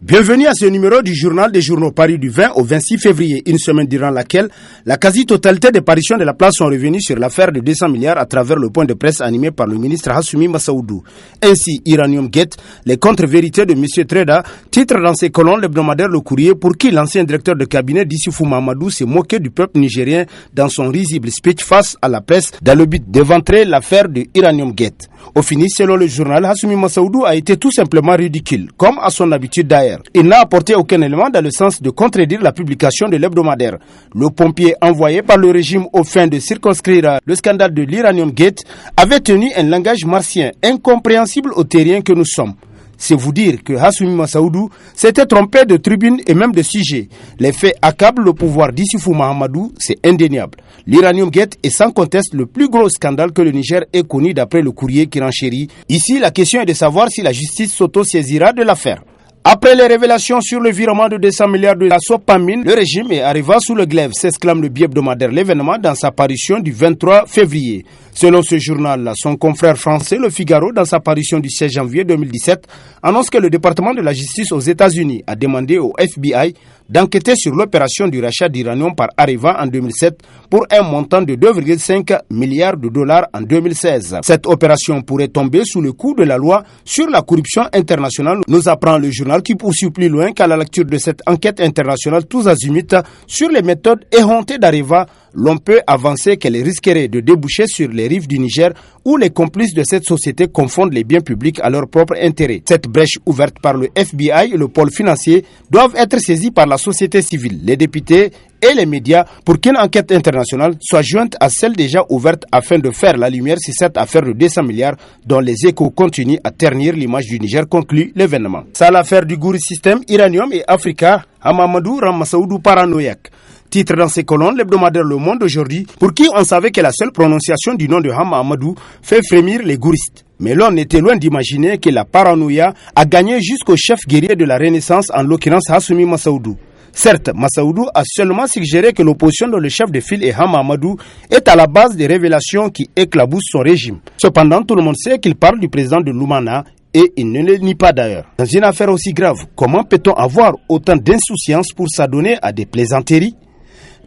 Bienvenue à ce numéro du journal des journaux paru du 20 au 26 février, une semaine durant laquelle la quasi-totalité des parutions de la place sont revenues sur l'affaire de 200 milliards à travers le point de presse animé par le ministre Hassoumi Massaoudou. Ainsi, Iranium Gate, les contre-vérités de M. Treda, titre dans ses colonnes l'hebdomadaire Le Courrier, pour qui l'ancien directeur de cabinet d'Issoufou Mahamadou s'est moqué du peuple nigérien dans son risible speech face à la presse dans le but d'éventrer l'affaire de Iranium Gate. Au finish, selon le journal, Hassoumi Massaoudou a été tout simplement ridicule, comme à son habitude d'ailleurs. Il n'a apporté aucun élément dans le sens de contredire la publication de l'hebdomadaire. Le pompier envoyé par le régime aux fins de circonscrire le scandale de l'Iranium Gate avait tenu un langage martien incompréhensible aux terriens que nous sommes. C'est vous dire que Hassoumi Massaoudou s'était trompé de tribune et même de sujet. Les faits accablent le pouvoir d'Issoufou Mahamadou, c'est indéniable. L'Iranium Gate est sans conteste le plus gros scandale que le Niger ait connu d'après le Courrier qui renchérit. Ici, la question est de savoir si la justice s'auto-saisira de l'affaire. Après les révélations sur le virement de 200 milliards de la Sopamine, le régime est arrivé sous le glaive, s'exclame le bi-hebdomadaire L'événement dans sa parution du 23 février. Selon ce journal, son confrère français Le Figaro, dans sa parution du 16 janvier 2017, annonce que le département de la justice aux États-Unis a demandé au FBI d'enquêter sur l'opération du rachat d'uranium par Areva en 2007 pour un montant de 2,5 milliards de dollars en 2016. Cette opération pourrait tomber sous le coup de la loi sur la corruption internationale, nous apprend le journal qui poursuit plus loin qu'à la lecture de cette enquête internationale tous azimuts sur les méthodes éhontées d'Areva, l'on peut avancer qu'elle risquerait de déboucher sur les rives du Niger où les complices de cette société confondent les biens publics à leur propre intérêt. Cette brèche ouverte par le FBI et le pôle financier doivent être saisis par la société civile, les députés et les médias pour qu'une enquête internationale soit jointe à celle déjà ouverte afin de faire la lumière sur cette affaire de 200 milliards dont les échos continuent à ternir l'image du Niger, conclut l'événement. Ça, l'affaire du Gouri System, Iranium et Africa, Mahamadou rend Massaoudou paranoïaque. Titre dans ses colonnes l'hebdomadaire Le Monde aujourd'hui, pour qui on savait que la seule prononciation du nom de Mahamadou fait frémir les gouristes. Mais l'on était loin d'imaginer que la paranoïa a gagné jusqu'au chef guerrier de la Renaissance, en l'occurrence Hassoumi Massaoudou. Certes, Massaoudou a seulement suggéré que l'opposition dont le chef de file est Mahamadou est à la base des révélations qui éclaboussent son régime. Cependant, tout le monde sait qu'il parle du président de l'Oumana et il ne le nie pas d'ailleurs. Dans une affaire aussi grave, comment peut-on avoir autant d'insouciance pour s'adonner à des plaisanteries ?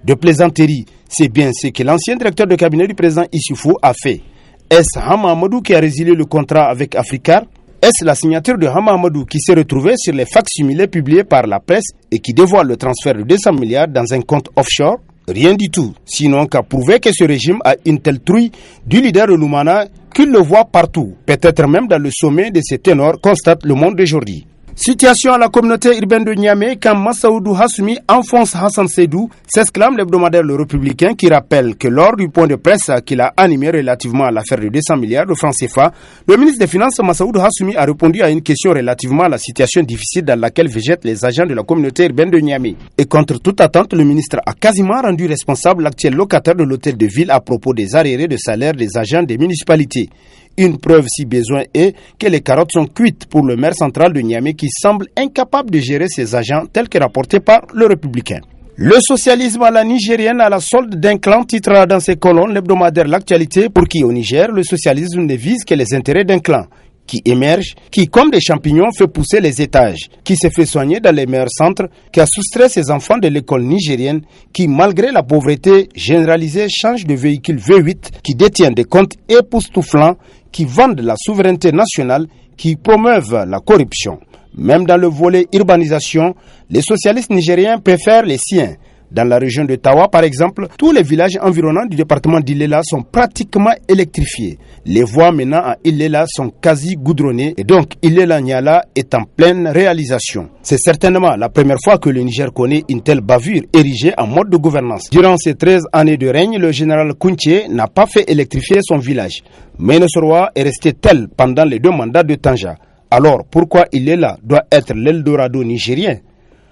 De plaisanterie, c'est bien ce que l'ancien directeur de cabinet du président Issoufou a fait. Est-ce Mahamadou qui a résilié le contrat avec Africar ? Est-ce la signature de Mahamadou qui s'est retrouvée sur les facsimilés publiés par la presse et qui dévoile le transfert de 200 milliards dans un compte offshore ? Rien du tout, sinon qu'à prouver que ce régime a une telle trouille du leader de l'Oumana qu'il le voit partout, peut-être même dans le sommet de ses ténors, constate Le Monde d'aujourd'hui. Situation à la communauté urbaine de Niamey quand Massaoudou Hassoumi enfonce Hassan Seydou, s'exclame l'hebdomadaire Le Républicain qui rappelle que lors du point de presse qu'il a animé relativement à l'affaire de 200 milliards de francs CFA, le ministre des Finances Massaoudou Hassoumi a répondu à une question relativement à la situation difficile dans laquelle végètent les agents de la communauté urbaine de Niamey. Et contre toute attente, le ministre a quasiment rendu responsable l'actuel locataire de l'hôtel de ville à propos des arriérés de salaire des agents des municipalités. Une preuve si besoin est que les carottes sont cuites pour le maire central de Niamey qui semble incapable de gérer ses agents tel que rapporté par Le Républicain. Le socialisme à la nigérienne à la solde d'un clan, titrera dans ses colonnes l'hebdomadaire L'Actualité, pour qui au Niger le socialisme ne vise que les intérêts d'un clan qui émerge, qui comme des champignons fait pousser les étages, qui se fait soigner dans les meilleurs centres, qui a soustrait ses enfants de l'école nigérienne, qui malgré la pauvreté généralisée change de véhicule V8, qui détient des comptes époustouflants, qui vendent la souveraineté nationale, qui promeuvent la corruption. Même dans le volet urbanisation, les socialistes nigériens préfèrent les siens. Dans la région de Tawa, par exemple, tous les villages environnants du département d'Ilela sont pratiquement électrifiés. Les voies menant à Ilela sont quasi goudronnées et donc Ilela-Niala est en pleine réalisation. C'est certainement la première fois que le Niger connaît une telle bavure érigée en mode de gouvernance. Durant ces 13 années de règne, le général Kounché n'a pas fait électrifier son village. Mais Menosoroa est resté tel pendant les 2 mandats de Tanja. Alors pourquoi Ilela doit être l'Eldorado nigérien ?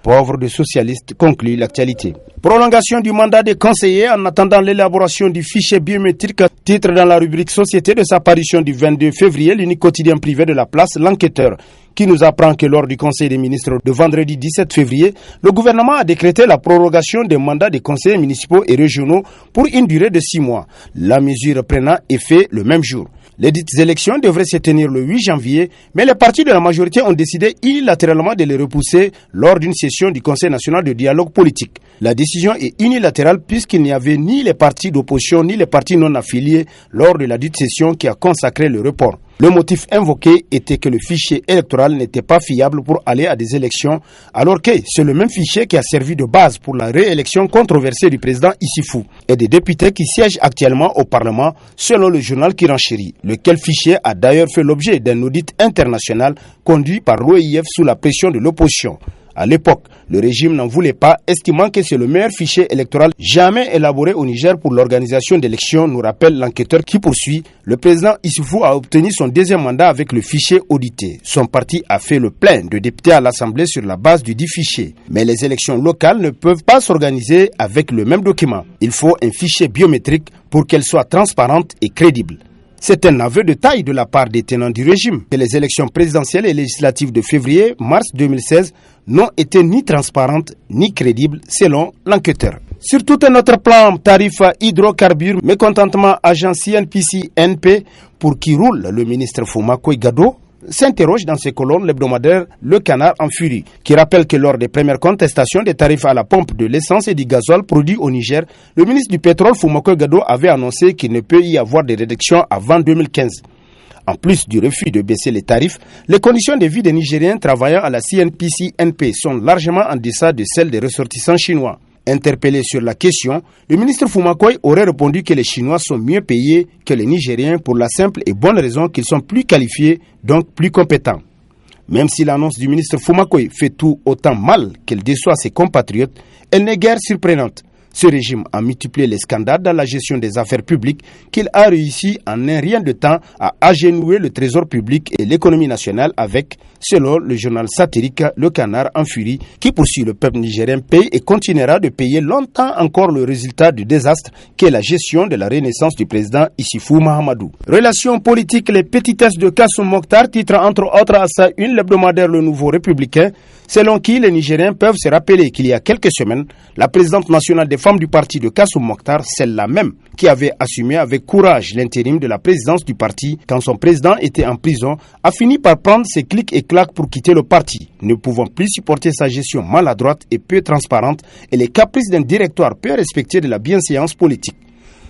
Pauvre de socialistes, conclut L'Actualité. Prolongation du mandat des conseillers en attendant l'élaboration du fichier biométrique, titre dans la rubrique Société de sa parution du 22 février, l'unique quotidien privé de la place, L'Enquêteur, qui nous apprend que lors du Conseil des ministres de vendredi 17 février, le gouvernement a décrété la prorogation des mandats des conseillers municipaux et régionaux pour une durée de 6 mois, la mesure prenant effet le même jour. Les dites élections devraient se tenir le 8 janvier, mais les partis de la majorité ont décidé unilatéralement de les repousser lors d'une session du Conseil national de dialogue politique. La décision est unilatérale puisqu'il n'y avait ni les partis d'opposition ni les partis non affiliés lors de la dite session qui a consacré le report. Le motif invoqué était que le fichier électoral n'était pas fiable pour aller à des élections, alors que c'est le même fichier qui a servi de base pour la réélection controversée du président Issifou et des députés qui siègent actuellement au Parlement, selon le journal qui renchérit, lequel fichier a d'ailleurs fait l'objet d'un audit international conduit par l'OIF sous la pression de l'opposition. À l'époque, le régime n'en voulait pas, estimant que c'est le meilleur fichier électoral jamais élaboré au Niger pour l'organisation d'élections, nous rappelle l'enquêteur qui poursuit. Le président Issifou a obtenu son deuxième mandat avec le fichier audité. Son parti a fait le plein de députés à l'Assemblée sur la base du dit fichier. Mais les élections locales ne peuvent pas s'organiser avec le même document. Il faut un fichier biométrique pour qu'elles soient transparentes et crédibles. C'est un aveu de taille de la part des tenants du régime que les élections présidentielles et législatives de février-mars 2016 n'ont été ni transparentes ni crédibles selon l'enquêteur. Sur tout un autre plan, tarif hydrocarbures, mécontentement agent CNPC-NP pour qui roule le ministre Foumakoye Gado, s'interroge dans ses colonnes l'hebdomadaire Le Canard en furie, qui rappelle que lors des premières contestations des tarifs à la pompe de l'essence et du gasoil produits au Niger, le ministre du pétrole Foumakoye Gado avait annoncé qu'il ne peut y avoir de réduction avant 2015. En plus du refus de baisser les tarifs, les conditions de vie des Nigériens travaillant à la CNPC-NP sont largement en deçà de celles des ressortissants chinois. Interpellé sur la question, le ministre Foumakoye aurait répondu que les Chinois sont mieux payés que les Nigériens pour la simple et bonne raison qu'ils sont plus qualifiés, donc plus compétents. Même si l'annonce du ministre Foumakoye fait tout autant mal qu'elle déçoit ses compatriotes, elle n'est guère surprenante. Ce régime a multiplié les scandales dans la gestion des affaires publiques qu'il a réussi en un rien de temps à agenouiller le trésor public et l'économie nationale avec, selon le journal satirique Le Canard en furie, qui poursuit le peuple nigérien paye et continuera de payer longtemps encore le résultat du désastre qu'est la gestion de la renaissance du président Issifou Mahamadou. Relations politiques, les petitesses de Kassoum Mokhtar, titre entre autres à sa une l'hebdomadaire Le Nouveau Républicain, selon qui les Nigériens peuvent se rappeler qu'il y a quelques semaines, la présidente nationale des femmes du parti de Kassoum Mokhtar, celle-là même qui avait assumé avec courage l'intérim de la présidence du parti quand son président était en prison, a fini par prendre ses clics et claques pour quitter le parti. Ne pouvant plus supporter sa gestion maladroite et peu transparente et les caprices d'un directoire peu respecté de la bienséance politique.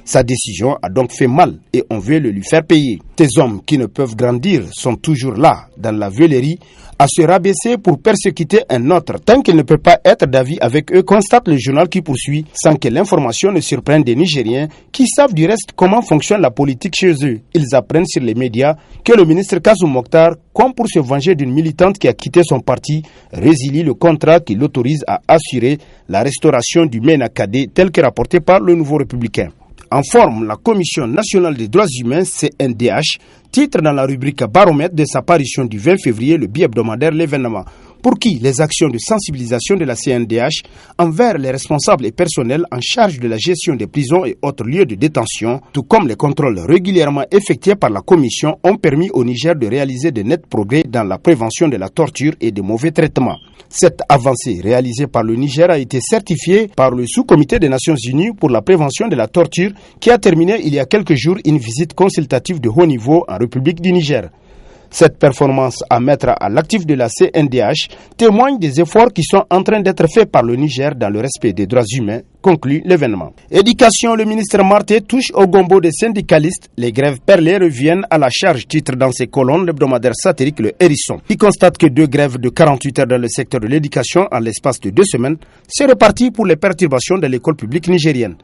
Sa décision a donc fait mal et on veut le lui faire payer. Ces hommes qui ne peuvent grandir sont toujours là, dans la veulerie, à se rabaisser pour persécuter un autre. Tant qu'il ne peut pas être d'avis avec eux, constate le journal qui poursuit, sans que l'information ne surprenne des Nigériens qui savent du reste comment fonctionne la politique chez eux. Ils apprennent sur les médias que le ministre Kassoum Mokhtar, comme pour se venger d'une militante qui a quitté son parti, résilie le contrat qui l'autorise à assurer la restauration du MENA-Kadé tel que rapporté par le Nouveau Républicain. En forme, la Commission nationale des droits humains, CNDH, titre dans la rubrique baromètre de sa parution du 20 février le bi-hebdomadaire L'événement, pour qui les actions de sensibilisation de la CNDH envers les responsables et personnels en charge de la gestion des prisons et autres lieux de détention, tout comme les contrôles régulièrement effectués par la Commission, ont permis au Niger de réaliser de nets progrès dans la prévention de la torture et des mauvais traitements. Cette avancée réalisée par le Niger a été certifiée par le sous-comité des Nations Unies pour la prévention de la torture qui a terminé il y a quelques jours une visite consultative de haut niveau en République du Niger. Cette performance à mettre à l'actif de la CNDH témoigne des efforts qui sont en train d'être faits par le Niger dans le respect des droits humains, conclut l'événement. Éducation, le ministre Marté touche au gombo des syndicalistes. Les grèves perlées reviennent à la charge, titre dans ses colonnes l'hebdomadaire satirique Le Hérisson, qui constate que 2 grèves de 48 heures dans le secteur de l'éducation en l'espace de 2 semaines, c'est reparti pour les perturbations de l'école publique nigérienne.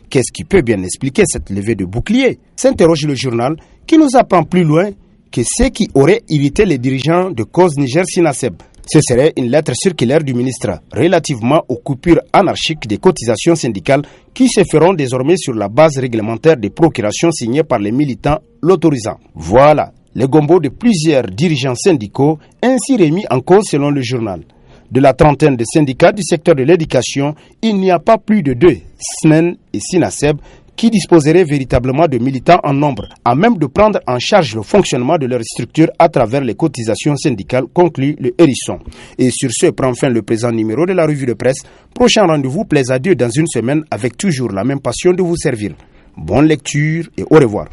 Qu'est-ce qui peut bien expliquer cette levée de bouclier? S'interroge le journal qui nous apprend plus loin que ce qui aurait irrité les dirigeants de Cause Niger Sinaseb. Ce serait une lettre circulaire du ministre relativement aux coupures anarchiques des cotisations syndicales qui se feront désormais sur la base réglementaire des procurations signées par les militants l'autorisant. Voilà le gombo de plusieurs dirigeants syndicaux ainsi remis en cause selon le journal. De la trentaine de syndicats du secteur de l'éducation, il n'y a pas plus de 2, SNEN et Sinaseb, qui disposeraient véritablement de militants en nombre, à même de prendre en charge le fonctionnement de leur structure à travers les cotisations syndicales, conclut le Hérisson. Et sur ce prend fin le présent numéro de la revue de presse. Prochain rendez-vous, plaise à Dieu dans une semaine avec toujours la même passion de vous servir. Bonne lecture et au revoir.